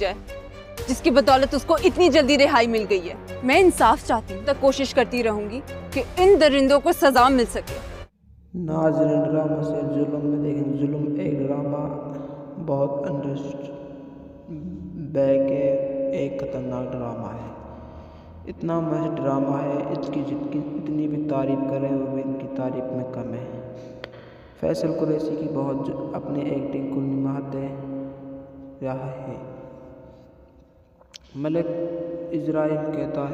जाए, जिसकी बदौलत उसको इतनी जल्दी रिहाई मिल गई है। मैं इंसाफ चाहती हूँ, तब कोशिश करती रहूंगी कि इन दरिंदों को सजा मिल सके। नाज़रीन, ड्रामा से जुल्म में देखें। जुल्म एक ड्रामा बहुत अंडरस्ट बैक एक खतरनाक ड्रामा है। इतना मस्त ड्रामा है, इसकी इतनी भी तारीफ करें वो भी इनकी तारीफ में कम है। फैसल कुरैशी की बहुत अपने एक्टिंग को निभाते रहा है। मलिक इज़राइल कहता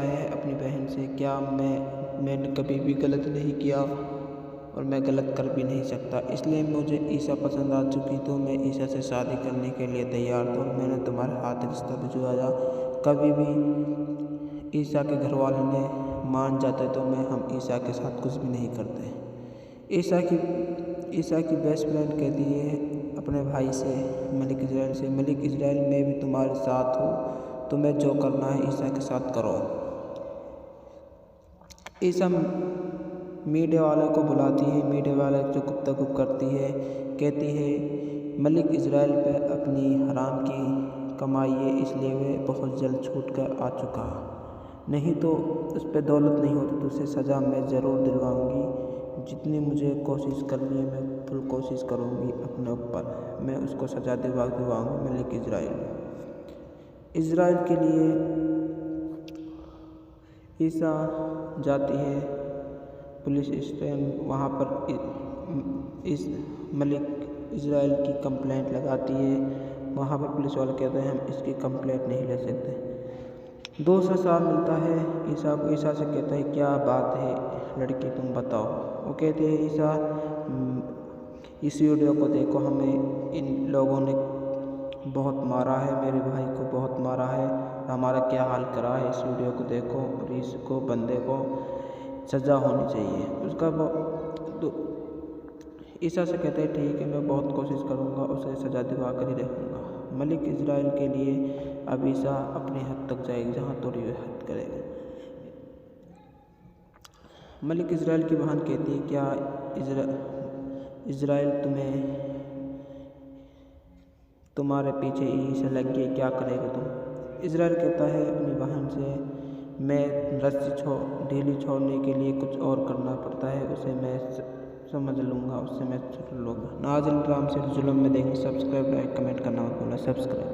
है अपनी बहन से, क्या मैंने कभी भी गलत नहीं किया और मैं गलत कर भी नहीं सकता, इसलिए मुझे ईसा पसंद आ चुकी तो मैं ईसा से शादी करने के लिए तैयार था। मैंने तुम्हारे हाथ रिश्ता भिजवाया। कभी भी ईसा के घर वालों ने मान जाते तो हम ईसा के साथ कुछ भी नहीं करते। ईसा की बेस्ट फ्रेंड कहती है अपने भाई से, मलिक इज़राइल से, मलिक इज़राइल मैं भी तुम्हारे साथ हूँ, तुम्हें जो करना है ईसा के साथ करो। ईसा मीडिया वाले को बुलाती है। मीडिया वाले जो गुफ्तगू करती है, कहती है मलिक इज़राइल पे अपनी हराम की कमाई है, इसलिए वे बहुत जल्द छूट कर आ चुका, नहीं तो उस पर दौलत नहीं होती तो उसे सज़ा मैं ज़रूर दिलवाऊंगी। जितनी मुझे कोशिश करनी है मैं फुल कोशिश करूंगी अपने ऊपर, मैं उसको सज़ा दिलवाऊंगी। मलिक इज़राइल के लिए ईसा जाती है पुलिस स्टेशन, वहाँ पर इस मलिक इज़राइल की कंप्लेंट लगाती है। वहाँ पर पुलिस वाले कहते हैं हम इसकी कंप्लेंट नहीं ले सकते। 2 साल मिलता है ईसा को। ईसा से कहता है क्या बात है लड़की, तुम बताओ। वो कहते हैं ईसा इस वीडियो को देखो, हमें इन लोगों ने बहुत मारा है, मेरे भाई को बहुत मारा है, हमारा क्या हाल करा है। इस वीडियो को देखो और इसको बंदे को सज़ा होनी चाहिए। उसका ईसा से कहते हैं ठीक है, मैं बहुत कोशिश करूँगा, उसे सज़ा दिलवा कर ही रहूँगा। मलिक इज़राइल के लिए अब ईसा अपनी हद तक जाएगी जहाँ थोड़ी वे हद करेगा। मलिक इज़राइल की बहन कहती है क्या इज़राइल तुम्हारे पीछे ईसा लग गई, क्या करेगा तुम। इज़राइल कहता है अपनी बहन से, मैं रस्सी ढीली छोड़ने के लिए कुछ और करना पड़ता है, उसे मैं समझ लूँगा, उससे मैं छुट लूँगा। नाज़रीन, ड्रामा से जुल्म में देखें। सब्सक्राइब लाइक कमेंट करना मत भूलना। सब्सक्राइब।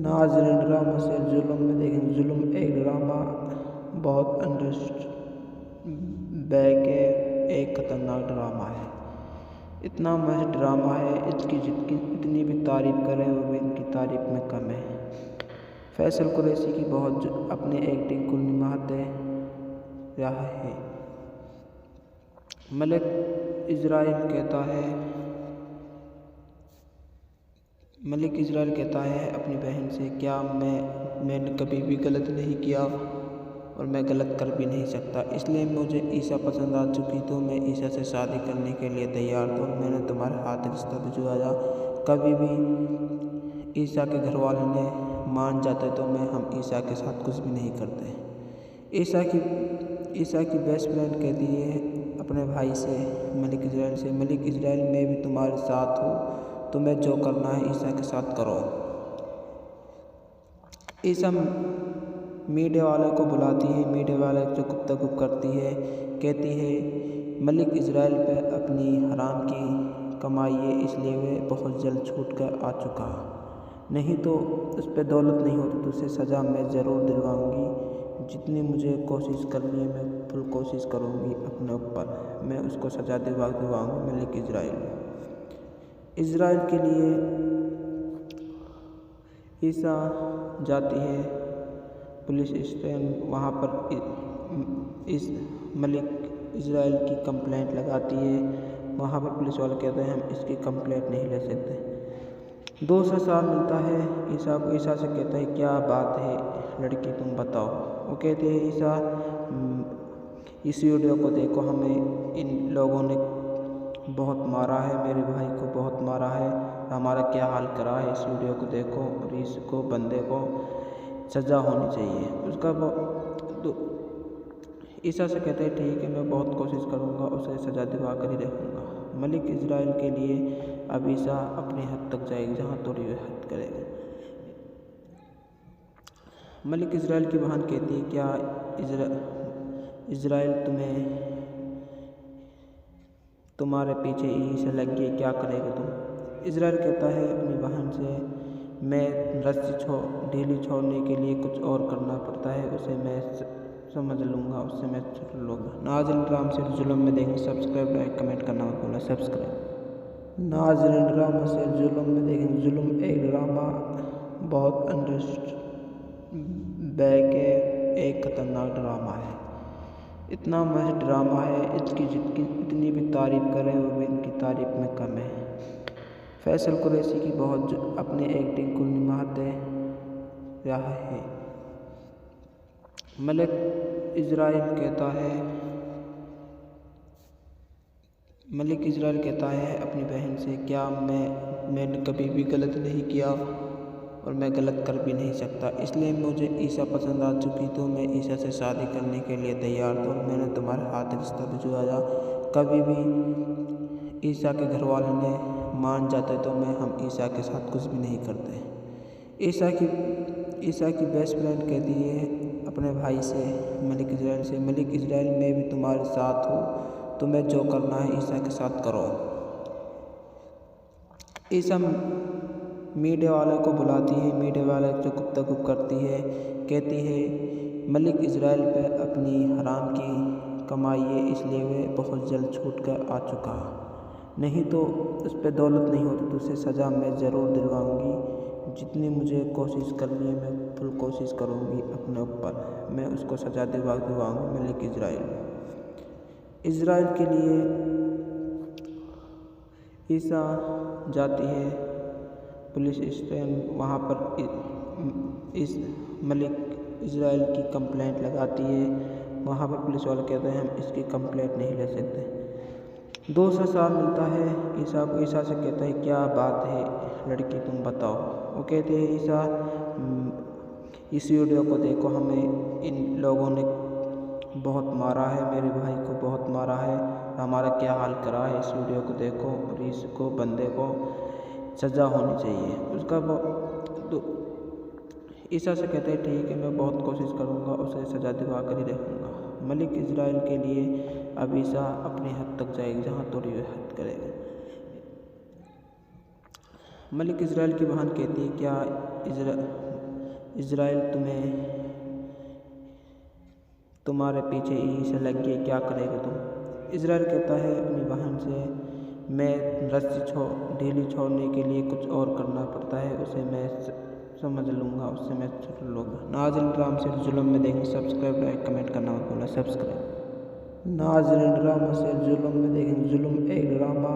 नाज़रीन, ड्रामा से जुल्म में देखें। जुल्म एक ड्रामा बहुत अंडरस्ट बैक एक खतरनाक ड्रामा है। इतना मस्त ड्रामा है, इसकी इतनी भी तारीफ करें वो भी इनकी तारीफ में कम है। फैसल कुरैशी की बहुत अपने एक्टिंग को निभाते रहा है। मलिक इज़राइल कहता है अपनी बहन से, क्या मैंने कभी भी गलत नहीं किया और मैं गलत कर भी नहीं सकता, इसलिए मुझे ईसा पसंद आ चुकी तो मैं ईसा से शादी करने के लिए तैयार था। मैंने तुम्हारे हाथ रिश्ता भिजवाया। कभी भी ईसा के घर वालों ने मान जाते तो हम ईसा के साथ कुछ भी नहीं करते। ईसा की बेस्ट फ्रेंड कहती है अपने भाई से, मलिक इज़राइल से, मलिक इज़राइल मैं भी तुम्हारे साथ हूँ, तुम्हें जो करना है ईसा के साथ करो। ईसा मीडिया वाले को बुलाती है। मीडिया वाले जो गुफ्तगू करती है, कहती है मलिक इज़राइल पे अपनी हराम की कमाई है, इसलिए वे बहुत जल्द छूट कर आ चुका, नहीं तो उस पर दौलत नहीं होती तो उसे सज़ा मैं ज़रूर दिलवाऊंगी। जितनी मुझे कोशिश करनी है मैं फुल कोशिश करूंगी अपने ऊपर, मैं उसको सज़ा दिलवाऊंगी। मलिक इज़राइल के लिए ईसा जाती है पुलिस स्टेशन, वहाँ पर इस मलिक इज़राइल की कंप्लेंट लगाती है। वहाँ पर पुलिस वाले कहते हैं हम इसकी कंप्लेंट नहीं ले सकते। 2 साल मिलता है ईसा को। ईसा से कहता है क्या बात है लड़की, तुम बताओ। वो कहते हैं ईसा इस वीडियो को देखो, हमें इन लोगों ने बहुत मारा है, मेरे भाई को बहुत मारा है, हमारा क्या हाल करा है। इस वीडियो को देखो और इसको बंदे को सज़ा होनी चाहिए। उसका ईसा से कहते हैं ठीक है, मैं बहुत कोशिश करूँगा, उसे सज़ा दिलवा कर ही रहूँगा। मलिक इज़राइल के लिए अब ईसा अपनी हद तक जाएगी जहाँ थोड़ी वे हद करेगा। मलिक इज़राइल की बहन कहती है, क्या इज़राइल तुम्हारे पीछे ईसा लग गई, क्या करेगा तुम? इज़राइल कहता है अपनी बहन से, मैं रस्सी ढीली छोड़ने के लिए कुछ और करना पड़ता है, उसे मैं समझ लूँगा, उससे मैं छुट लूँगा। नाज़रीन, ड्रामा सीरियल जुल्म में देखें, सब्सक्राइब लाइक कमेंट करना मत भूलना, सब्सक्राइब। नाज़रीन, ड्रामा सीरियल जुल्म में देखें, जुल्म एक ड्रामा बहुत अंडरस्ट बैक एक खतरनाक ड्रामा है। इतना मस्त ड्रामा है, इसकी जितनी भी तारीफ करें वो भी इनकी तारीफ में कम है। फैसल कुरैशी की बहुत अपने एक्टिंग को निभाते रहा है। मलिक इज़राइल कहता है अपनी बहन से, क्या मैंने कभी भी गलत नहीं किया और मैं गलत कर भी नहीं सकता, इसलिए मुझे ईसा पसंद आ चुकी, तो मैं ईसा से शादी करने के लिए तैयार था। मैंने तुम्हारे हाथ रिश्ता भिजवाया, कभी भी ईसा के घर वालों ने मान जाते तो हम ईसा के साथ कुछ भी नहीं करते। ईसा की बेस्ट फ्रेंड कहती है अपने भाई से, मलिक इज़राइल से, मलिक इज़राइल मैं भी तुम्हारे साथ हूँ, तुम्हें जो करना है ईसा के साथ करो। ईसा मीडिया वाले को बुलाती है, मीडिया वाले जो गुफ्तगू करती है, कहती है मलिक इज़राइल पे अपनी हराम की कमाई है, इसलिए वे बहुत जल्द छूट कर आ चुका, नहीं तो उस पर दौलत नहीं होती तो उसे सज़ा मैं ज़रूर दिलवाऊंगी। जितनी मुझे कोशिश करनी है मैं फुल कोशिश करूंगी अपने ऊपर, मैं उसको सज़ा दिलवाऊंगी। मलिक इज़राइल के लिए ईसा जाती है पुलिस स्टेशन, वहाँ पर इस मलिक इज़राइल की कंप्लेंट लगाती है। वहाँ पर पुलिस वाले कहते हैं हम इसकी कंप्लेंट नहीं ले सकते। 2 साल मिलता है ईसा को। ईसा से कहता है क्या बात है लड़की, तुम बताओ। वो कहते हैं ईसा इस वीडियो को देखो, हमें इन लोगों ने बहुत मारा है, मेरे भाई को बहुत मारा है, हमारा क्या हाल करा है, इस वीडियो को देखो और इसको बंदे को सज़ा होनी चाहिए। उसका तो ईसा से कहते हैं ठीक है, मैं बहुत कोशिश करूँगा, उसे सज़ा दिलवा कर ही रहूँगा। मलिक इज़राइल के लिए अब ईसा अपनी हद तक जाएगी जहाँ थोड़ी वे हद करेगा। मलिक इज़राइल की बहन कहती है, क्या इज़राइल तुम्हारे पीछे ईसा लग गई, क्या करेगा तुम? इज़राइल कहता है अपनी बहन से, मैं रस्सी ढीली छोड़ने के लिए कुछ और करना पड़ता है, उसे मैं समझ लूँगा, उससे मैं छुट लूँगा। नाज़रीन, ड्रामा सीरियल जुल्म में देखें, सब्सक्राइब लाइक कमेंट करना मत भूलना, सब्सक्राइब। नाज़रीन, ड्रामा सीरियल जुल्म में देखें, जुल्म एक ड्रामा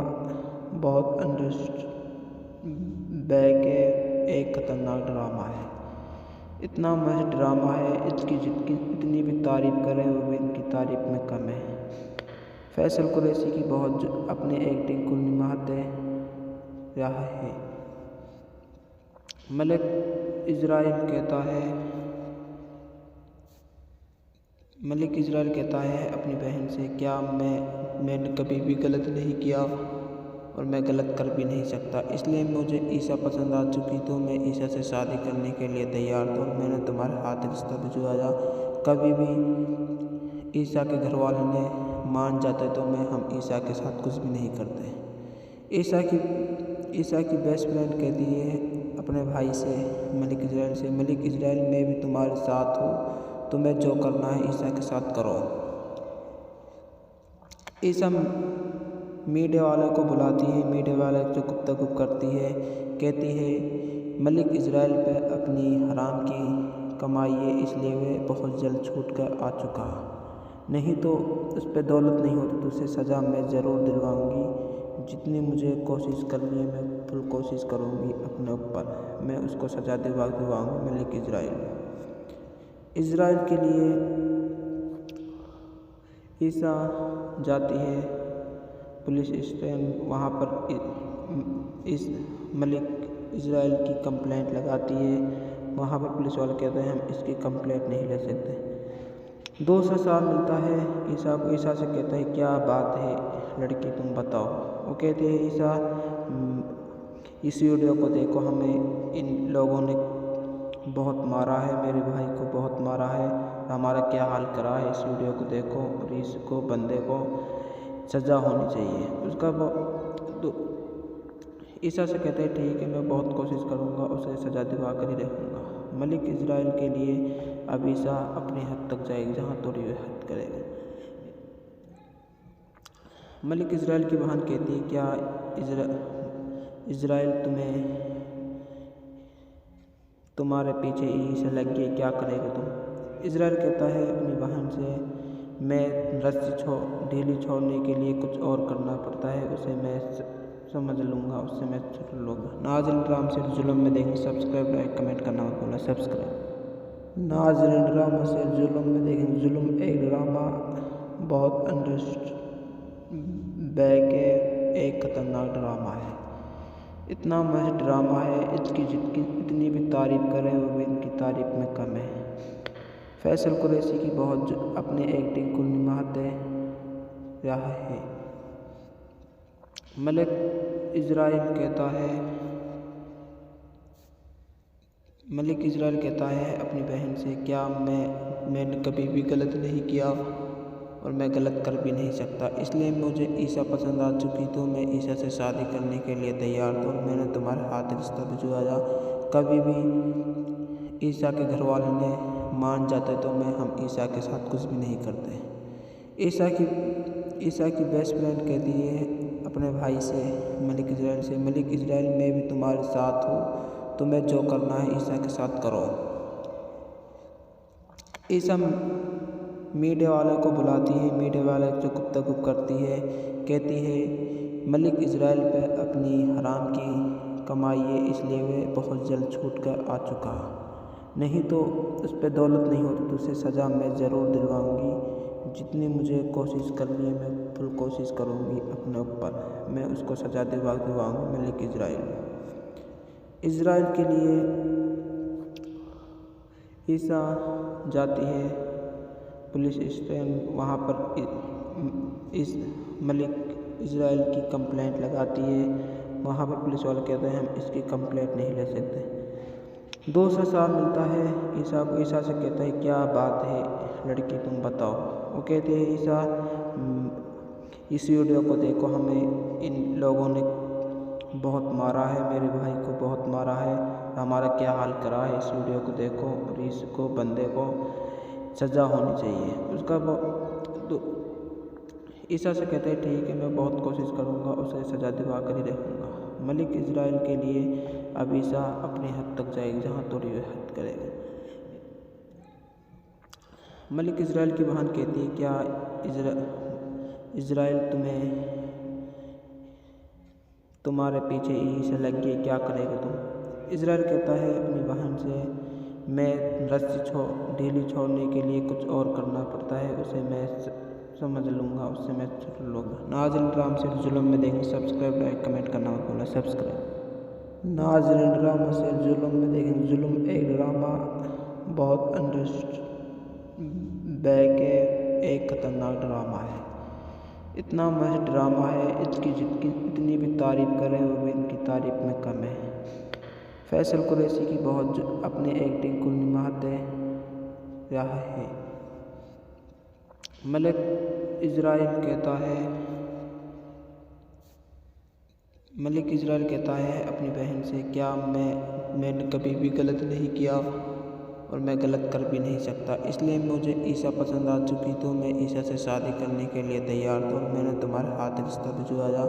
बहुत अंडरस्ट बैक एक खतरनाक ड्रामा है। इतना मस्त ड्रामा है, इसकी जितनी भी तारीफ करें वो भी इनकी तारीफ में कम है। फैसल कुरैशी की बहुत अपने एक्टिंग को निभाते रहा है। मलिक इज़राइल कहता है अपनी बहन से, क्या मैंने कभी भी गलत नहीं किया और मैं गलत कर भी नहीं सकता, इसलिए मुझे ईसा पसंद आ चुकी, तो मैं ईसा से शादी करने के लिए तैयार था। मैंने तुम्हारे हाथ रिश्ता भिजवाया, कभी भी ईसा के घर वालों ने मान जाते तो हम ईसा के साथ कुछ भी नहीं करते। ईसा की बेस्ट फ्रेंड कहती है अपने भाई से, मलिक इज़राइल से, मलिक इज़राइल मैं भी तुम्हारे साथ हूँ, तुम्हें जो करना है ईसा के साथ करो। ईसा मीडिया वाले को बुलाती है, मीडिया वाले जो गुफ्तगू करती है, कहती है मलिक इज़राइल पे अपनी हराम की कमाई है, इसलिए वे बहुत जल्द छूट कर आ चुका, नहीं तो उस पर दौलत नहीं होती तो उसे सज़ा मैं ज़रूर दिलवाऊंगी। जितनी मुझे कोशिश करनी है मैं फुल कोशिश करूंगी अपने ऊपर, मैं उसको सज़ा दिलवाऊंगी। मलिक इज़राइल के लिए ईसा जाती है पुलिस स्टेशन, वहाँ पर इस मलिक इज़राइल की कंप्लेंट लगाती है। वहाँ पर पुलिस वाले कहते हैं हम इसकी कंप्लेंट नहीं ले सकते। 2 साल मिलता है ईसा को। ईसा से कहता है क्या बात है लड़की, तुम बताओ। वो कहते हैं ईसा इस वीडियो को देखो, हमें इन लोगों ने बहुत मारा है, मेरे भाई को बहुत मारा है, हमारा क्या हाल करा है। इस वीडियो को देखो और इसको बंदे को सज़ा होनी चाहिए। उसका तो ईसा से कहते हैं ठीक है, मैं बहुत कोशिश करूँगा, उसे सज़ा दिवा कर ही रहूँगा। मलिक इज़राइल के लिए अब ईसा अपनी हद तक जाएगी जहाँ थोड़ी वे हद करेगा। मलिक इज़राइल की बहन कहती है, क्या इज़राइल तुम्हारे पीछे ईसा लग गई, क्या करेगा तुम। इज़राइल कहता है अपनी बहन से, मैं रस्सी ढीली छोड़ने के लिए कुछ और करना पड़ता है, उसे मैं समझ लूँगा, उससे मैं छुट लूँगा। नाज़रीन, ड्रामा से जुल्म में देखेंगे, सब्सक्राइब लाइक कमेंट करना मत भूलना, सब्सक्राइब। नाज़रीन, ड्रामा से जुल्म में देखेंगे। जुल्म एक ड्रामा बहुत एक खतरनाक ड्रामा है। इतना मस्त ड्रामा है, इसकी इतनी भी तारीफ़ करें वो भी इनकी तारीफ़ में कम है। फैसल कुरैशी की बहुत अपने एक्टिंग को निभाते रहा है। मलिक इज़राइल कहता है अपनी बहन से, क्या मैंने कभी भी गलत नहीं किया और मैं गलत कर भी नहीं सकता, इसलिए मुझे ईसा पसंद आ चुकी, तो मैं ईसा से शादी करने के लिए तैयार था। मैंने तुम्हारे हाथ रिश्ता भिजवाया, कभी भी ईसा के घर वालों ने मान जाते तो हम ईसा के साथ कुछ भी नहीं करते। ईसा की बेस्ट फ्रेंड कहती है अपने भाई से, मलिक इज़राइल से, मलिक इज़राइल मैं भी तुम्हारे साथ हूँ, तुम्हें जो करना है ईसा के साथ करो। ईसा मीडिया वाले को बुलाती है, मीडिया वाले जो गुफ्तगू करती है, कहती है मलिक इज़राइल पे अपनी हराम की कमाई है, इसलिए वे बहुत जल्द छूट कर आ चुका, नहीं तो उस पर दौलत नहीं होती तो उसे सज़ा मैं ज़रूर दिलवाऊंगी। जितनी मुझे कोशिश करनी है मैं फुल कोशिश करूंगी अपने ऊपर, मैं उसको सज़ा दिलवाऊंगी। मलिक इज़राइल के लिए ईसा जाती है पुलिस स्टेशन, वहाँ पर इस मलिक इज़राइल की कंप्लेंट लगाती है। वहाँ पर पुलिस वाले कहते हैं हम इसकी कंप्लेंट नहीं ले सकते। 2 साल मिलता है ईसा को। ईसा से कहता है क्या बात है लड़की, तुम बताओ। वो कहते हैं ईसा, इस वीडियो को देखो, हमें इन लोगों ने बहुत मारा है, मेरे भाई को बहुत मारा है, हमारा क्या हाल करा है। इस वीडियो को देखो और इसको बंदे को सज़ा होनी चाहिए। उसका तो ईसा से कहते हैं ठीक है, मैं बहुत कोशिश करूँगा, उसे सज़ा दिवा कर ही रहूँगा। मलिक इज़राइल के लिए अब ईसा अपनी हद तक जाएगी जहाँ थोड़ी वे हद करेगा। मलिक इज़राइल की बहन कहती है, क्या इज़राइल तुम्हारे पीछे ईसा लग गई, क्या करेगा तुम। इज़राइल कहता है अपनी बहन से, मैं रस्सी ढीली छोड़ने के लिए कुछ और करना पड़ता है, उसे मैं समझ लूँगा, उससे मैं छुट लूँगा। नाज़रीन, ड्रामा से जुल्म में देखेंगे, सब्सक्राइब लाइक कमेंट करना मत भूलना, सब्सक्राइब। नाज़रीन, ड्रामा से जुल्म में देखेंगे। जुल्म एक ड्रामा बहुत एक खतरनाक ड्रामा है। इतना मस्त ड्रामा है, इसकी इतनी भी तारीफ़ करें वो भी इनकी तारीफ़ में कम है। फैसल कुरैशी की बहुत अपने एक्टिंग को निभाते रहा है। मलिक इज़राइल कहता है अपनी बहन से, क्या मैंने कभी भी गलत नहीं किया और मैं गलत कर भी नहीं सकता, इसलिए मुझे ईसा पसंद आ चुकी, तो मैं ईसा से शादी करने के लिए तैयार था। मैंने तुम्हारे हाथ रिश्ता भिजवाया,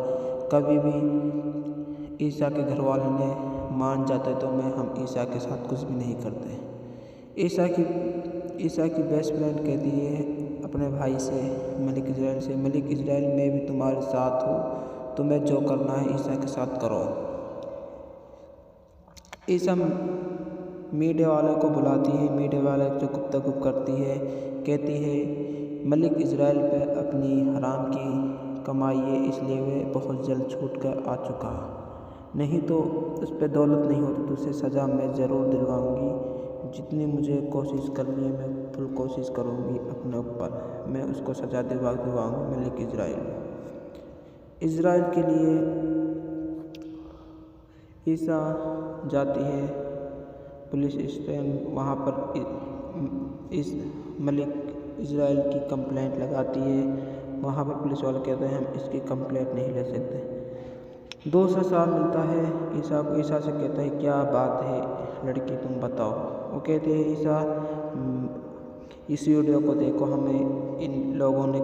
कभी भी ईसा के घर वालों ने मान जाते तो हम ईसा के साथ कुछ भी नहीं करते। ईसा की बेस्ट फ्रेंड कहती है अपने भाई से, मलिक इज़राइल से, मलिक इज़राइल मैं भी तुम्हारे साथ हूँ, तुम्हें जो करना है ईसा के साथ करो। ईसा मीडिया वाले को बुलाती है, मीडिया वाले जो गुफ्तगू करती है, कहती है मलिक इज़राइल पे अपनी हराम की कमाई है, इसलिए वे बहुत जल्द छूट कर आ चुका, नहीं तो उस पर दौलत नहीं होती तो उसे सज़ा मैं ज़रूर दिलवाऊंगी। जितनी मुझे कोशिश करनी है मैं फुल कोशिश करूंगी अपने ऊपर, मैं उसको सज़ा दिलवाऊंगी। मलिक इज़राइल के लिए ईसा जाती है पुलिस स्टेशन, वहाँ पर इस मलिक इज़राइल की कंप्लेंट लगाती है। वहाँ पर पुलिस वाले कहते हैं हम इसकी कंप्लेंट नहीं ले सकते। 2 से साल मिलता है ईसा को। ईसा से कहता है क्या बात है लड़की, तुम बताओ। वो कहते हैं ईसा, इस वीडियो को देखो, हमें इन लोगों ने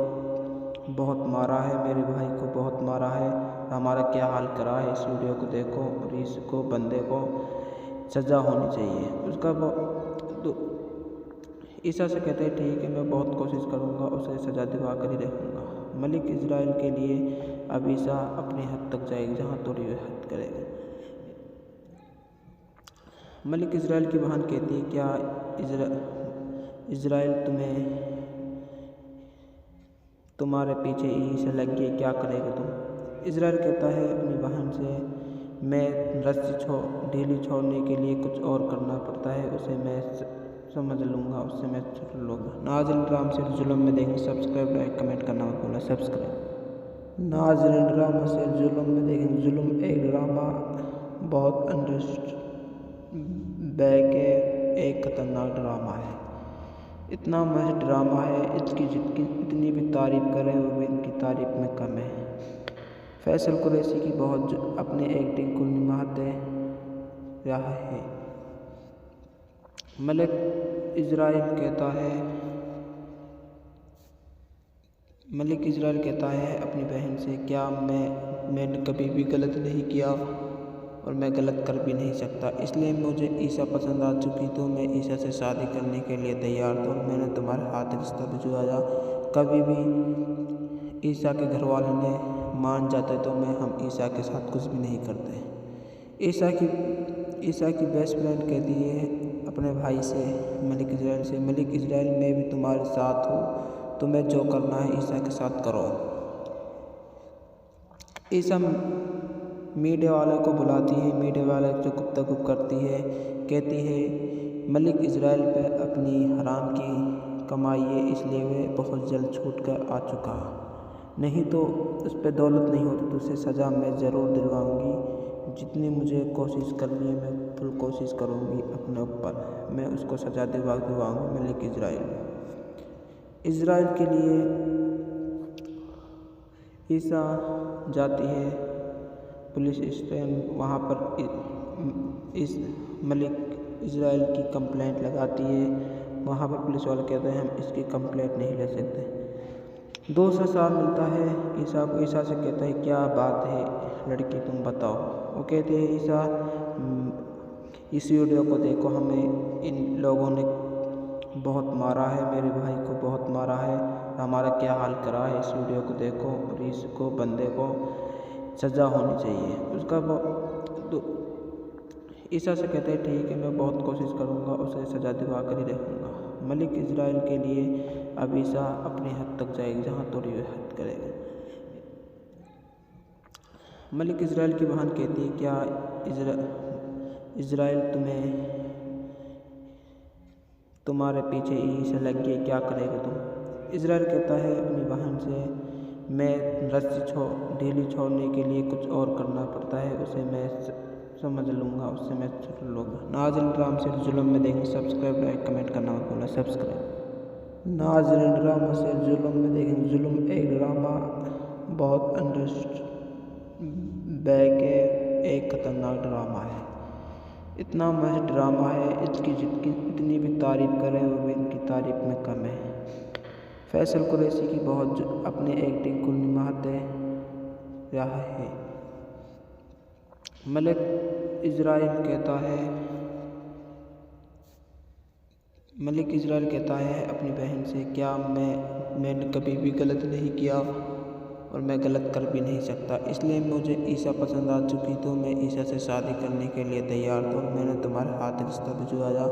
बहुत मारा है, मेरे भाई को बहुत मारा है, हमारा क्या हाल करा है। इस वीडियो को देखो और इसको बंदे को सज़ा होनी चाहिए। उसका ईसा से कहते हैं ठीक है, मैं बहुत कोशिश करूँगा, उसे सज़ा दिवा कर ही रहूँगा। मलिक इज़राइल के लिए अब ईसा अपनी हद तक जाएगा जहाँ थोड़ी हद करेगा। मलिक इज़राइल की बहन कहती है क्या इज़राइल तुम्हारे पीछे ईसा लग गई, क्या करेगा तुम। इज़राइल कहता है अपनी बहन से, मैं रस्सी ढीली छोड़ने के लिए कुछ और करना पड़ता है, उसे मैं समझ लूँगा, उससे मैं छुट लूँगा। नाज़रीन, ड्रामा से जुल्म में देखें, सब्सक्राइब लाइक कमेंट करना मत भूलना, सब्सक्राइब। नाज़रीन, ड्रामा से जुल्म में देखें, जुल्म एक ड्रामा बहुत अंडरस्ट बैक है, एक खतरनाक ड्रामा है। इतना मस्त ड्रामा है, इसकी इतनी भी तारीफ़ करें वो भी इनकी तारीफ़ में कम है। फैसल कुरैशी की बहुत अपने एक्टिंग को निभाते रहा है। मलिक इज़राइल कहता है अपनी बहन से, क्या मैंने कभी भी गलत नहीं किया और मैं गलत कर भी नहीं सकता, इसलिए मुझे ईसा पसंद आ चुकी, तो मैं ईसा से शादी करने के लिए तैयार था। मैंने तुम्हारे हाथ रिश्ता भिजवाया, कभी भी ईसा के घर वालों ने मान जाते तो हम ईसा के साथ कुछ भी नहीं करते। ईसा की बेस्ट फ्रेंड कहती है अपने भाई से, मलिक इज़राइल से, मलिक इज़राइल मैं भी तुम्हारे साथ हूँ, तुम्हें जो करना है ईसा के साथ करो। ईसा मीडिया वाले को बुलाती है, मीडिया वाले जो गुफ्तगू करती है, कहती है मलिक इज़राइल पे अपनी हराम की कमाई है, इसलिए वे बहुत जल्द छूट कर आ चुका, नहीं तो उस पर दौलत नहीं होती तो उसे सज़ा मैं ज़रूर दिलवाऊंगी। जितनी मुझे कोशिश करनी है मैं फुल कोशिश करूंगी अपने ऊपर, मैं उसको सज़ा दिलवाऊंगी। मलिक इज़राइल के लिए ईसा जाती है पुलिस स्टेशन, वहाँ पर इस मलिक इज़राइल की कंप्लेंट लगाती है। वहाँ पर पुलिस वाले कहते हैं हम इसकी कंप्लेंट नहीं ले सकते। 2 से साल मिलता है ईसा को। ईसा से कहता है क्या बात है लड़की, तुम बताओ। वो कहते हैं ईसा, इस वीडियो को देखो, हमें इन लोगों ने बहुत मारा है, मेरे भाई को बहुत मारा है, हमारा क्या हाल करा है। इस वीडियो को देखो और इसको बंदे को सज़ा होनी चाहिए। उसका ईसा से कहते हैं ठीक है, मैं बहुत कोशिश करूँगा, उसे सज़ा दिवा कर ही रहूँगा। मलिक इज़राइल के लिए अब ईसा अपनी हद तक जाएगा जहाँ थोड़ी हद करेगा। मलिक इज़राइल की बहन कहती है क्या इज़राइल तुम्हारे पीछे ईसा लग गई, क्या करेगा तुम। इज़राइल कहता है अपनी बहन से, मैं रस्सी ढीली छोड़ने के लिए कुछ और करना पड़ता है, उसे मैं समझ लूँगा, उससे मैं छुट लूँगा। नाज़रीन, ड्रामा से जुल्म में देखें, सब्सक्राइब लाइक कमेंट करना मत भूलना, सब्सक्राइब। नाज़रीन, ड्रामा से जुल्म में देखें, जुल्म एक ड्रामा बहुत अंडरस्ट बैक है, एक खतरनाक ड्रामा है। इतना मस्त ड्रामा है, इसकी इतनी भी तारीफ़ करें वो भी इनकी तारीफ़ में कम है। फैसल कुरैशी की बहुत अपने एक्टिंग को निभाते रहा है। मलिक इज़राइल कहता है अपनी बहन से, क्या मैंने कभी भी गलत नहीं किया और मैं गलत कर भी नहीं सकता, इसलिए मुझे ईसा पसंद आ चुकी, तो मैं ईसा से शादी करने के लिए तैयार था। मैंने तुम्हारे हाथ रिश्ता भिजवाया,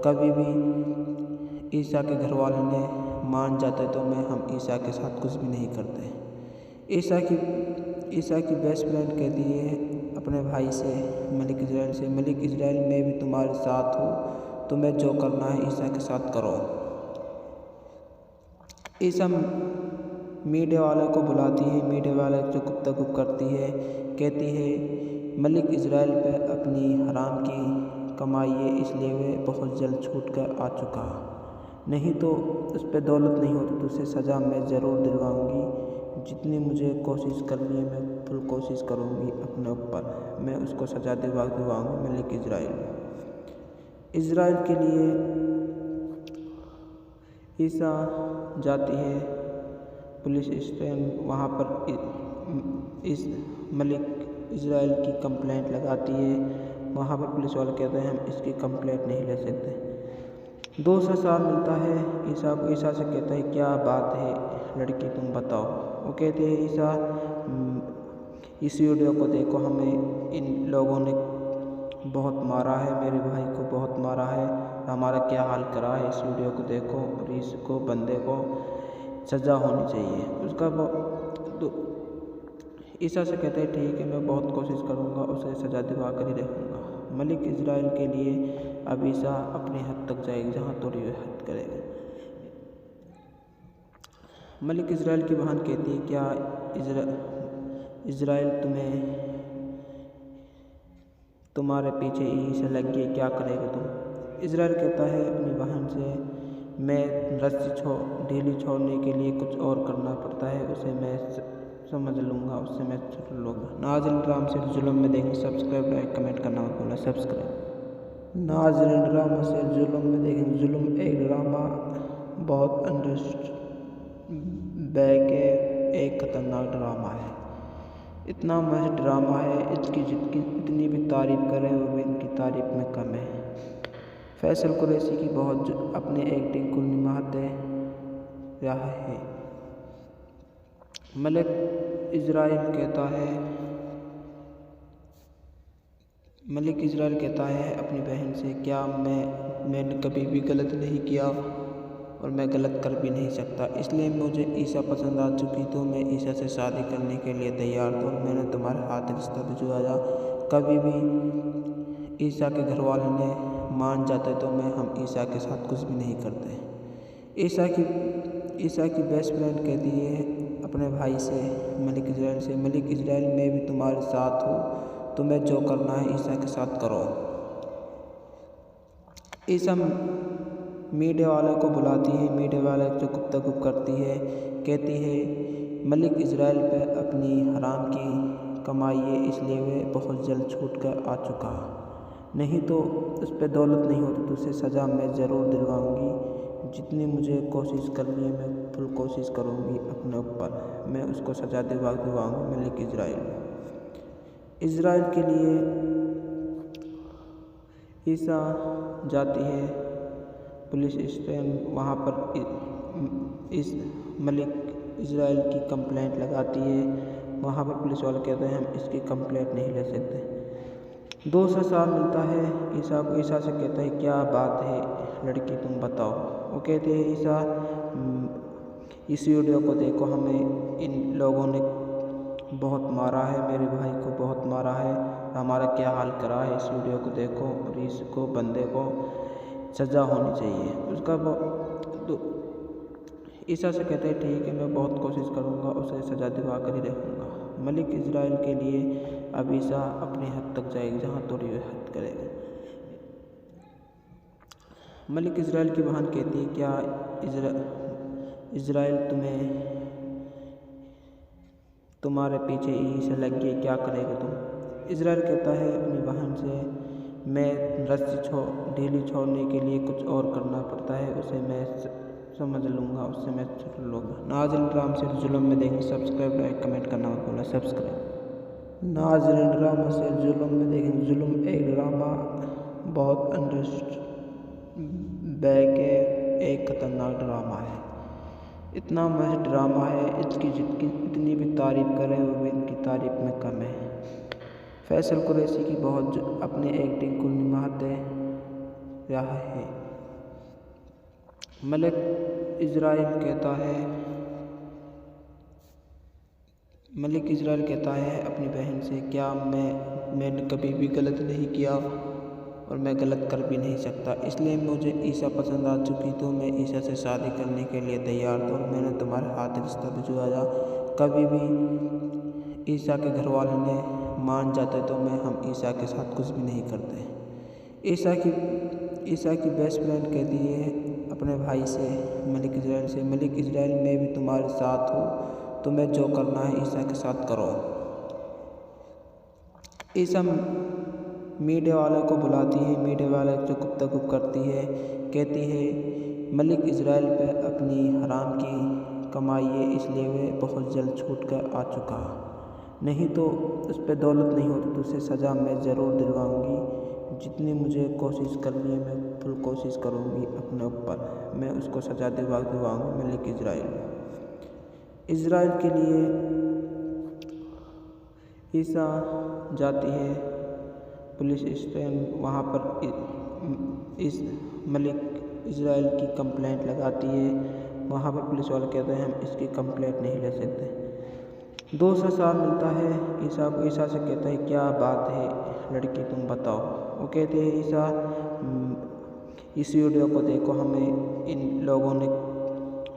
कभी भी ईसा के घर वालों ने मान जाते तो हम ईसा के साथ कुछ भी नहीं करते। ईसा की बेस्ट फ्रेंड कहती है अपने भाई से, मलिक इज़राइल से, मलिक इज़राइल मैं भी तुम्हारे साथ हूँ, तुम्हें जो करना है ईसा के साथ करो। ईसा मीडिया वाले को बुलाती है, मीडिया वाले जो गुफ्तगू करती है, कहती है मलिक इज़राइल पे अपनी हराम की कमाई है, इसलिए वे बहुत जल्द छूट कर आ चुका। नहीं तो उस पर दौलत नहीं होती तो उसे सज़ा मैं ज़रूर दिलवाऊंगी। जितनी मुझे कोशिश करनी है मैं फुल कोशिश करूंगी अपने ऊपर, मैं उसको सज़ा दिलवाऊंगी। मलिक इज़राइल के लिए ईसा जाती है पुलिस स्टेशन, वहाँ पर इस मलिक इज़राइल की कंप्लेंट लगाती है। वहाँ पर पुलिस वाले कहते हैं हम इसकी कंप्लेंट नहीं ले सकते। 2 साल मिलता है ईसा को। ईसा से कहता है क्या बात है लड़की, तुम बताओ। वो कहते हैं ईसा इस वीडियो को देखो, हमें इन लोगों ने बहुत मारा है, मेरे भाई को बहुत मारा है, हमारा क्या हाल करा है। इस वीडियो को देखो और इसको बंदे को सज़ा होनी चाहिए। उसका ईसा से कहते हैं ठीक है, मैं बहुत कोशिश करूँगा, उसे सज़ा दिलवा कर ही रहूँगा। मलिक इज़राइल के लिए अब ईसा अपनी हद तक जाएगी जहाँ थोड़ी वे हद करेगा। मलिक इज़राइल की बहन कहती है क्या इज़राइल तुम्हारे पीछे ईसा लग गई, क्या करेगा तुम। इज़राइल कहता है अपनी बहन से मैं रस्सी ढीली छोड़ने के लिए कुछ और करना पड़ता है, उसे मैं समझ लूँगा, उससे मैं छुट लूँगा। नाज़रीन ड्रामा से जुल्म में देखेंगे, सब्सक्राइब लाइक कमेंट करना मत भूलना। सब्सक्राइब। नाज़रीन ड्रामा से जुल्म में देखेंगे। जुल्म एक ड्रामा बहुत एक खतरनाक ड्रामा है। इतना मस्त ड्रामा है, इसकी जितनी भी तारीफ़ करें वो भी इनकी तारीफ़ में कम है। फैसल कुरैशी की बहुत अपने एक्टिंग को निभाते रहा है। मलिक इज़राइल कहता है अपनी बहन से क्या मैंने कभी भी गलत नहीं किया और मैं गलत कर भी नहीं सकता, इसलिए मुझे ईसा पसंद आ चुकी तो मैं ईसा से शादी करने के लिए तैयार था और मैंने तुम्हारे हाथ रिश्ता भिजवाया। कभी भी ईसा के घर वालों ने मान जाते तो हम ईसा के साथ कुछ भी नहीं करते। ईसा की बेस्ट फ्रेंड कहती है अपने भाई से, मलिक इज़राइल से, मलिक इज़राइल मैं भी तुम्हारे साथ हूँ, तुम्हें जो करना है ईसा के साथ करो। ईसा मीडिया वाले को बुलाती है, मीडिया वाले से गुफ्तगू करती है, कहती है मलिक इज़राइल पे अपनी हराम की कमाई है, इसलिए वे बहुत जल्द छूट कर आ चुका। नहीं तो उस पर दौलत नहीं होती तो उसे सज़ा मैं ज़रूर दिलवाऊंगी। जितनी मुझे कोशिश करनी है मैं फुल कोशिश करूंगी अपने ऊपर, मैं उसको सज़ा दिलवाऊंगी। मलिक इज़राइल के लिए ईसा जाती है पुलिस स्टेशन, वहाँ पर इस मलिक इज़राइल की कंप्लेंट लगाती है। वहाँ पर पुलिस वाले कहते हैं हम इसकी कंप्लेंट नहीं ले सकते। 2 साल मिलता है ईसा को। ईसा से कहता है क्या बात है लड़की, तुम बताओ। वो कहते हैं ईसा इस वीडियो को देखो, हमें इन लोगों ने बहुत मारा है, मेरे भाई को बहुत मारा है, हमारा क्या हाल करा है। इस वीडियो को देखो और इसको बंदे को सज़ा होनी चाहिए। उसका ईसा से कहते हैं ठीक है, मैं बहुत कोशिश करूँगा, उसे सज़ा दिलवा कर ही रहूँगा। मलिक इज़राइल के लिए अब ईसा अपनी हद तक जाएगी जहाँ थोड़ी वे हद करेगा। मलिक इज़राइल की बहन कहती है क्या इज़राइल तुम्हारे पीछे ईसा लग गई, क्या करेगा तुम। इज़राइल कहता है अपनी बहन से मैं रस्सी ढीली छोड़ने के लिए कुछ और करना पड़ता है, उसे मैं समझ लूँगा, उससे मैं छुट लूँगा। नाज़रीन ड्रामा से जुल्म में देखेंगे, सब्सक्राइब लाइक कमेंट करना मत भूलना। सब्सक्राइब। नाज़रीन ड्रामा से जुल्म में देखेंगे। जुल्म एक ड्रामा बहुत एक खतरनाक ड्रामा है। इतना मस्त ड्रामा है, इसकी जितनी भी तारीफ़ करें वो भी इनकी तारीफ़ में कम है। फैसल कुरैशी की बहुत अपने एक्टिंग को निभाते रहा है। मलिक इज़राइल कहता है अपनी बहन से क्या मैंने कभी भी गलत नहीं किया और मैं गलत कर भी नहीं सकता, इसलिए मुझे ईसा पसंद आ चुकी तो मैं ईसा से शादी करने के लिए तैयार था और मैंने तुम्हारे हाथ रिश्ता भिजवाया। कभी भी ईसा के घर वालों ने मान जाते तो हम ईसा के साथ कुछ भी नहीं करते। ईसा की बेस्ट फ्रेंड कहती है अपने भाई से, मलिक इज़राइल से, मलिक इज़राइल मैं भी तुम्हारे साथ हूँ, तुम्हें जो करना है ईसा के साथ करो। ईसा मीडिया वाले को बुलाती है, मीडिया वाले जो गुफ्तगू करती है, कहती है मलिक इज़राइल पे अपनी हराम की कमाई है, इसलिए वे बहुत जल्द छूट कर आ चुका, नहीं तो उस पर दौलत नहीं होती तो उसे सज़ा मैं ज़रूर दिलवाऊंगी। जितनी मुझे कोशिश करनी है मैं फुल कोशिश करूंगी अपने ऊपर, मैं उसको सज़ा दिलवाऊंगी। मलिक इज़राइल के लिए ईसा जाती है पुलिस स्टेशन, वहाँ पर इस मलिक इज़राइल की कंप्लेंट लगाती है। वहाँ पर पुलिस वाले कहते हैं हम इसकी कंप्लेंट नहीं ले सकते। 2 साल मिलता है ईसा को। ईसा से कहता है क्या बात है लड़की तुम बताओ। वो कहते हैं ईसा इस वीडियो को देखो, हमें इन लोगों ने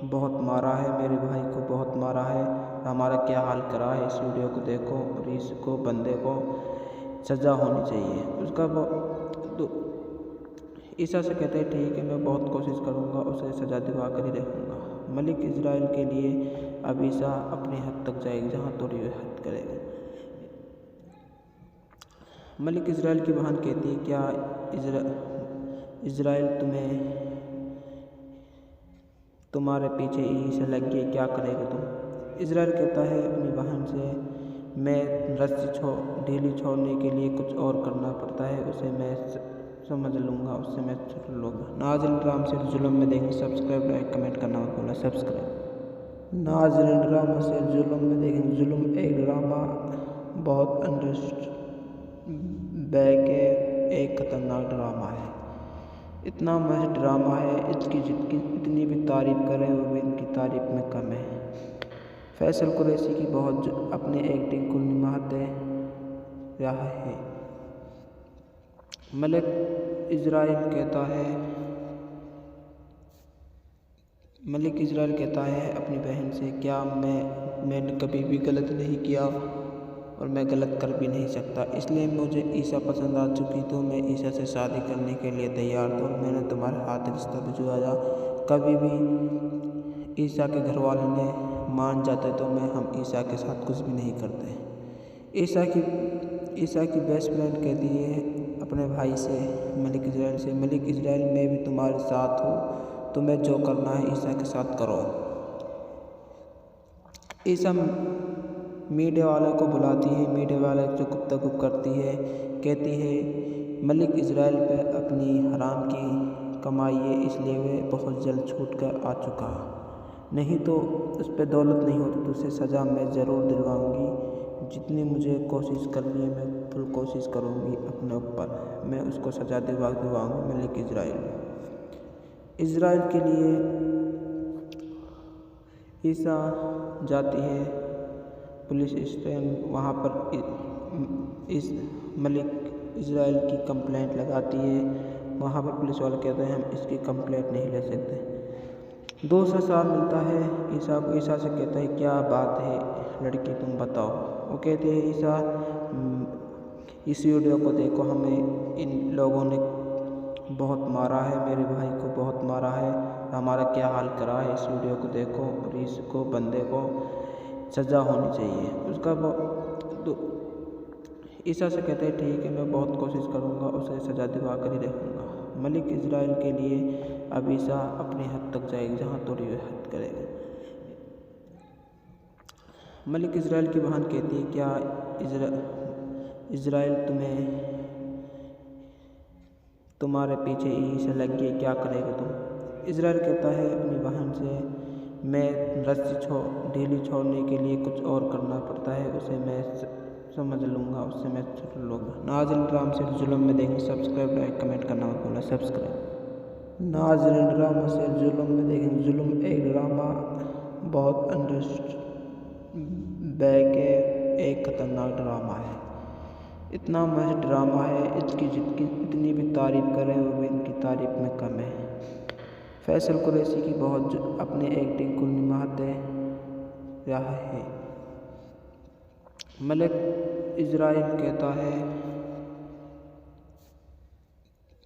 बहुत मारा है, मेरे भाई को बहुत मारा है, हमारा क्या हाल करा है, इस वीडियो को देखो और इसको बंदे को सज़ा होनी चाहिए। उसका ईसा से कहते हैं ठीक है मैं बहुत कोशिश करूँगा, उसे सज़ा दिलवा कर ही रहूँगा। मलिक इज़राइल के लिए अब ईसा अपनी हद तक जाएगी जहाँ थोड़ी हद करेगा। मलिक इज़राइल की बहन कहती है क्या इज़राइल तुम्हारे पीछे ईसा लग गया, क्या करेगा तुम। इज़राइल कहता है अपनी बहन से मैं रस्सी ढीली छोड़ने के लिए कुछ और करना पड़ता है, उसे मैं समझ लूँगा, उससे मैं छुट लूँगा। नाज़रीन ड्रामा से जुल्म में देखें, सब्सक्राइब लाइक कमेंट करना मत भूलना, सब्सक्राइब। नाज़रीन ड्रामा से जुल्म में देखें, जुल्म एक ड्रामा बहुत बैक एक खतरनाक ड्रामा है। इतना मस्त ड्रामा है, इसकी इतनी भी तारीफ़ करें वो भी इनकी तारीफ़ में कम है। फैसल कुरैशी की बहुत अपने एक्टिंग को निभाते रहा है। मलिक इज़राइल कहता है अपनी बहन से क्या मैंने कभी भी गलत नहीं किया और मैं गलत कर भी नहीं सकता, इसलिए मुझे ईसा पसंद आ चुकी तो मैं ईसा से शादी करने के लिए तैयार था। मैंने तुम्हारे हाथ रिश्ता भिजवाया, कभी भी ईसा के घर वाले ने मान जाते तो हम ईसा के साथ कुछ भी नहीं करते। ईसा की बेस्ट फ्रेंड कहती है अपने भाई से, मलिक इज़राइल से, मलिक इज़राइल मैं भी तुम्हारे साथ हूँ, तुम्हें जो करना है ईसा के साथ करो। ईसा मीडिया वाले को बुलाती है, मीडिया वाले जो गुफ्तगू करती है, कहती है मलिक इज़राइल पे अपनी हराम की कमाई है, इसलिए वे बहुत जल्द छूट कर आ चुका, नहीं तो उस पर दौलत नहीं होती तो उसे सज़ा मैं ज़रूर दिलवाऊंगी। जितनी मुझे कोशिश करनी है मैं फुल कोशिश करूंगी अपने ऊपर, मैं उसको सज़ा दिलवाऊंगी। मलिक इज़राइल के लिए ईसा जाती है पुलिस स्टेशन, वहाँ पर इस मलिक इज़राइल की कंप्लेंट लगाती है। वहाँ पर पुलिस वाले कहते हैं हम इसकी कंप्लेंट नहीं ले सकते। 2 साल मिलता है ईसा को। ईसा से कहता है क्या बात है लड़की तुम बताओ। वो कहते हैं ईसा इस वीडियो को देखो, हमें इन लोगों ने बहुत मारा है, मेरे भाई को बहुत मारा है, हमारा क्या हाल करा है, इस वीडियो को देखो और इसको बंदे को सज़ा होनी चाहिए। उसका ईसा से कहते हैं ठीक है मैं बहुत कोशिश करूँगा, उसे सज़ा दिलवा कर ही रहूँगा। मलिक इज़राइल के लिए अब ईसा अपनी हद तक जाएगी जहाँ थोड़ी हद करेगा। मलिक इज़राइल की बहन कहती है क्या इज़राइल तुम्हारे पीछे ईसा लग गया, क्या करेगा तुम। इज़राइल कहता है अपनी बहन से मैं रस्सी ढीली छोड़ने के लिए कुछ और करना पड़ता है, उसे मैं समझ लूँगा, उससे मैं छुट लूँगा। नाज़रीन ड्रामा से जुल्म में देखें, सब्सक्राइब लाइक कमेंट करना मत भूलना, सब्सक्राइब। नाज़रीन ड्रामा से जुल्म में देखें, जुल्म एक ड्रामा बहुत बैक एक खतरनाक ड्रामा है। इतना मस्त ड्रामा है, इसकी इतनी भी तारीफ़ करें वो भी इनकी तारीफ़ में कम है। फैसल कुरैशी की बहुत अपने एक्टिंग को निभाते रहा है। मलिक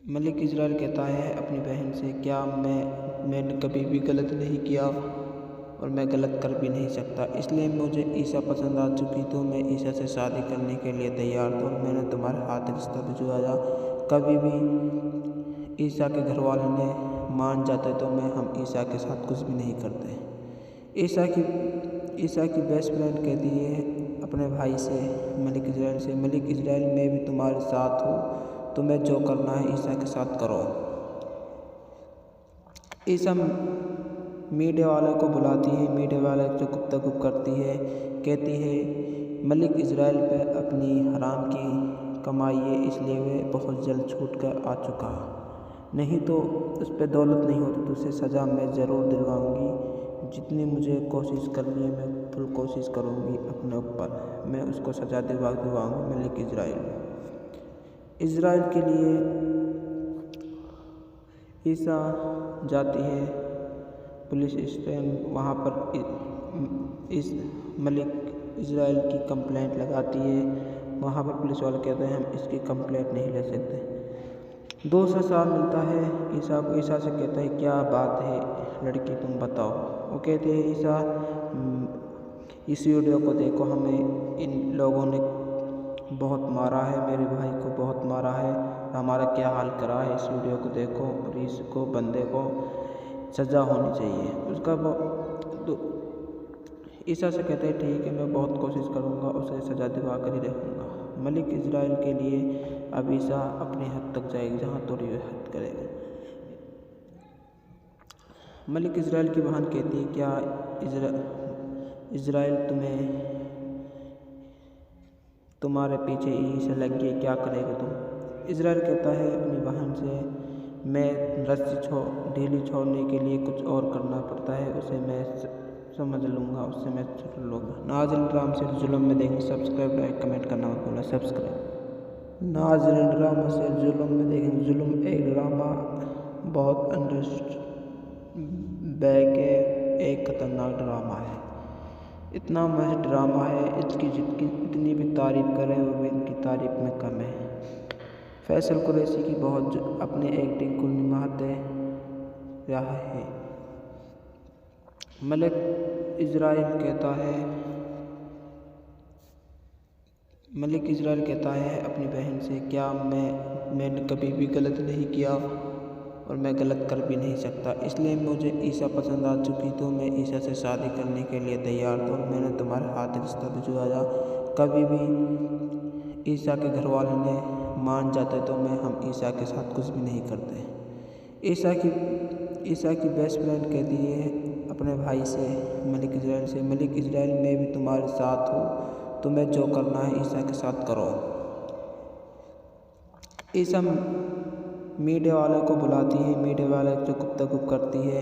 मलिक इज़राइल कहता है अपनी बहन से, क्या मैंने कभी भी गलत नहीं किया और मैं गलत कर भी नहीं सकता, इसलिए मुझे ईसा पसंद आ चुकी तो मैं ईसा से शादी करने के लिए तैयार था और मैंने तुम्हारे हाथ रिश्ता भिजवाया। कभी भी ईसा के घर वालों ने मान जाते तो हम ईसा के साथ कुछ भी नहीं करते। ईसा की बेस्ट फ्रेंड कहती है अपने भाई से, मलिक इज़राइल से, मलिक इज़राइल मैं भी तुम्हारे साथ हूँ, तुम्हें जो करना है ईसा के साथ करो। ईसा मीडिया वाले को बुलाती है, मीडिया वाले से गुफ्तगू करती है, कहती है मलिक इज़राइल पे अपनी हराम की कमाई है, इसलिए वे बहुत जल्द छूट कर आ चुका, नहीं तो उस पर दौलत नहीं होती तो उसे सज़ा मैं ज़रूर दिलवाऊंगी। जितनी मुझे कोशिश करनी है मैं फुल कोशिश करूंगी अपने ऊपर, मैं उसको सज़ा दिलवाऊंगी। मलिक इज़राइल के लिए ईसा जाती है पुलिस स्टेशन, वहाँ पर इस मलिक इज़राइल की कंप्लेंट लगाती है। वहाँ पर पुलिस वाले कहते हैं हम इसकी कंप्लेंट नहीं ले सकते। 2 साल मिलता है ईसा को। ईसा से कहता है क्या बात है लड़की तुम बताओ। वो कहते हैं ईसा इस वीडियो को देखो, हमें इन लोगों ने बहुत मारा है, मेरे भाई को बहुत मारा है, हमारा क्या हाल करा है, इस वीडियो को देखो और इसको बंदे को सज़ा होनी चाहिए। उसका ईसा से कहते हैं ठीक है मैं बहुत कोशिश करूँगा, उसे सज़ा दिलवा कर ही रहूँगा। मलिक इज़राइल के लिए अब ईसा अपनी हद तक जाएगी जहाँ थोड़ी वे हद करेगा। मलिक इज़राइल की बहन कहती है क्या इज़राइल तुम्हारे पीछे ईसा लग गई, क्या करेगा तुम। इज़राइल कहता है अपनी बहन से, मैं रस्सी ढीली छोड़ने के लिए कुछ और करना पड़ता है, उसे मैं समझ लूँगा, उससे मैं छुट लूँगा। नाज़रीन ड्रामा से जुल्म में देखेंगे, सब्सक्राइब लाइक कमेंट करना मत भूलना। सब्सक्राइब। नाज़रीन ड्रामा से जुल्म में देखेंगे। जुल्म एक ड्रामा बहुत एक खतरनाक ड्रामा है। इतना मस्त ड्रामा है, इसकी जितनी भी तारीफ़ करें वो भी इनकी तारीफ़ में कम है। फैसल कुरैशी की बहुत अपने एक्टिंग को निभाते रहा है। मलिक इज़राइल कहता है अपनी बहन से, क्या मैंने कभी भी गलत नहीं किया और मैं गलत कर भी नहीं सकता, इसलिए मुझे ईसा पसंद आ चुकी तो मैं ईसा से शादी करने के लिए तैयार था और मैंने तुम्हारे हाथ रिश्ता भिजवाया। कभी भी ईसा के घर वालों ने मान जाते तो हम ईसा के साथ कुछ भी नहीं करते। ईसा की बेस्ट फ्रेंड कहती है अपने भाई से, मलिक इज़राइल से, मलिक इज़राइल मैं भी तुम्हारे साथ हूँ, तुम्हें जो करना है ईसा के साथ करो। ईसा मीडिया वाले को बुलाती है, मीडिया वाले से गुफ्तगू करती है,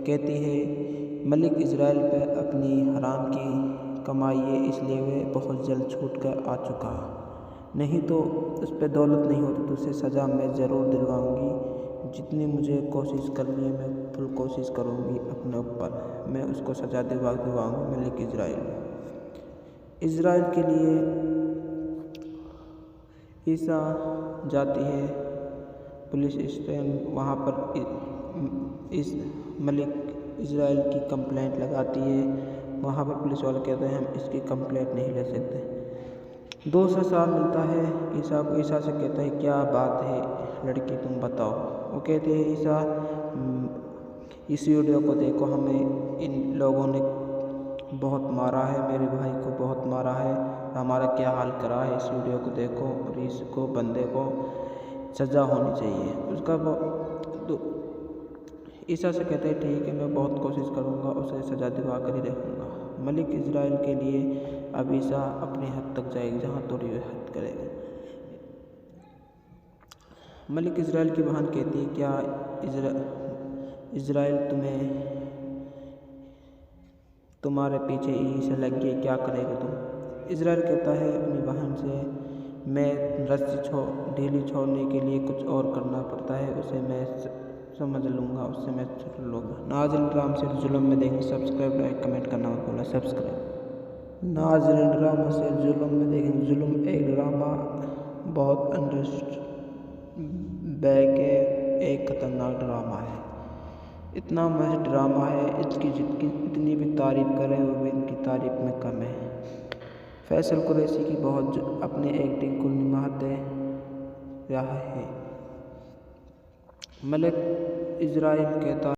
कहती है मलिक इज़राइल पे अपनी हराम की कमाई है, इसलिए वे बहुत जल्द छूट कर आ चुका, नहीं तो उस पर दौलत नहीं होती तो उसे सज़ा मैं ज़रूर दिलवाऊंगी। जितनी मुझे कोशिश करनी है मैं फुल कोशिश करूंगी अपने ऊपर, मैं उसको सज़ा दिलवाऊंगी। मलिक इज़राइल के लिए ईसा जाती है पुलिस स्टेशन, वहाँ पर इस मलिक इज़राइल की कंप्लेंट लगाती है। वहाँ पर पुलिस वाले कहते हैं हम इसकी कंप्लेंट नहीं ले सकते। 2 साल मिलता है ईसा को। ईसा से कहता है क्या बात है लड़की तुम बताओ। वो कहते हैं ईसा इस वीडियो को देखो, हमें इन लोगों ने बहुत मारा है, मेरे भाई को बहुत मारा है, हमारा क्या हाल करा है, इस वीडियो को देखो और इसको बंदे को सज़ा होनी चाहिए। उसका ईसा से कहते हैं ठीक है मैं बहुत कोशिश करूँगा, उसे सज़ा दिलवा कर ही रहूँगा। मलिक इज़राइल के लिए अब ईसा अपनी हद तक जाएगी जहाँ थोड़ी वे हद करेगा। मलिक इज़राइल की बहन कहती है क्या इज़राइल तुम्हारे पीछे ईसा लग गई, क्या करेगा तुम। इज़राइल कहता है अपनी बहन से, मैं रस्सी ढीली छोड़ने के लिए कुछ और करना पड़ता है, उसे मैं समझ लूँगा, उससे मैं छुट लूँगा। नाज़रीन ड्रामा से जुल्म में देखेंगे, सब्सक्राइब लाइक कमेंट करना मत भूलना। सब्सक्राइब। नाज़रीन, ड्रामा से जुल्म में देखें। जुल्म एक ड्रामा बहुत के एक खतरनाक ड्रामा है। इतना मस्त ड्रामा है, इसकी इतनी भी तारीफ़ करें वो भी इनकी तारीफ़ में कम है। फैसल कुरैशी की बहुत अपनी एक्टिंग को निमाह दे रहा है। मलिक इज़राइल कहता